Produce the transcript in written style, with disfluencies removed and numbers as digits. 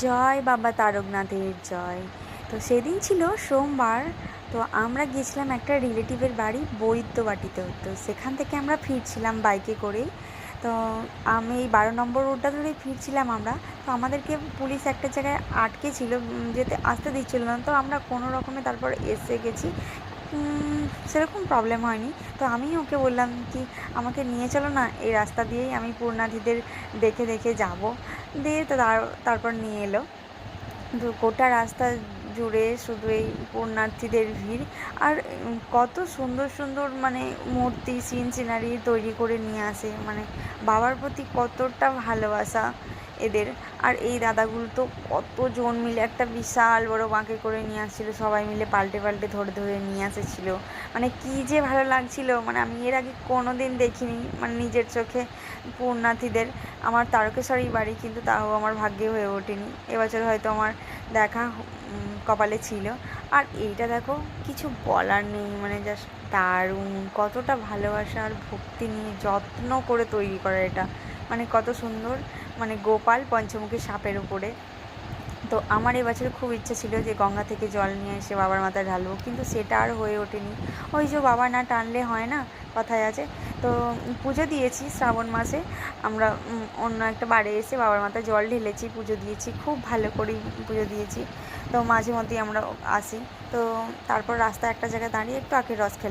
জয় বাবা তারকনাথের জয়। তো সেদিন ছিল সোমবার। তো আমরা গিয়েছিলাম একটা রিলেটিভের বাড়ি বৈদ্যবাটিতে। তো সেখান থেকে আমরা ফিরছিলাম বাইকে করেই। তো আমি এই 12 নম্বর রোডটা ধরেই ফিরছিলাম আমরা। তো আমাদেরকে পুলিশ একটা জায়গায় আটকে ছিল, যেতে আসতে দিচ্ছিল না। তো আমরা কোনো রকমে তারপর এসে গেছি। সেরকম প্রবলেম হয়নি। তো আমি ওকে বললাম কি, আমাকে নিয়ে চলো না, এই রাস্তা দিয়েই আমি পুণ্যার্থীদের দেখে দেখে যাব। দিয়ে তো তারপর নিয়ে এলো। তো গোটা রাস্তা জুড়ে শুধু এই পুণ্যার্থীদের ভিড়। আর কত সুন্দর সুন্দর মানে মূর্তি সিনারি তৈরি করে নিয়ে আসে, মানে বাবার প্রতি কতটা ভালোবাসা এদের। আর এই দাদাগুলো তো কতজন মিলে একটা বিশাল বড় বাঁকে করে নিয়ে আসছিলো, সবাই মিলে পাল্টে পাল্টে ধরে ধরে নিয়ে আসেছিলো। মানে কী যে ভালো লাগছিলো, মানে আমি এর আগে কোনো দিন দেখিনি মানে নিজের চোখে পুণ্যার্থীদের। আমার তারকেশ্বরেই বাড়ি, কিন্তু তাও আমার ভাগ্যে হয়ে ওঠেনি এবছর, হয়তো আমার দেখা কপালে ছিল। আর এইটা দেখো, কিছু বলার নেই, মানে জাস্ট দারুণ, কতটা ভালোবাসা আর ভক্তি নিয়ে যত্ন করে তৈরি করা এটা, মানে কত সুন্দর। মানে গোপাল পঞ্চমুখী সাপের উপরে। তো আমার এবছর খুব ইচ্ছে ছিল যে গঙ্গা থেকে জল নিয়ে এসে বাবার মাথায় ঢালবো, কিন্তু সেটা আর হয়ে ওঠেনি। ওই যে বাবা না টানলে হয় না, কথায় আছে। তো পুজো দিয়েছি শ্রাবণ মাসে। আমরা অন্য একটা বাড়ি এসে বাবার মাথায় জল ঢেলেছি, পুজো দিয়েছি, খুব ভালো করেই পুজো দিয়েছি। তো মাঝে মধ্যেই আমরা আসি। তো তারপর রাস্তায় একটা জায়গায় দাঁড়িয়ে একটু আখের রস খেলাম।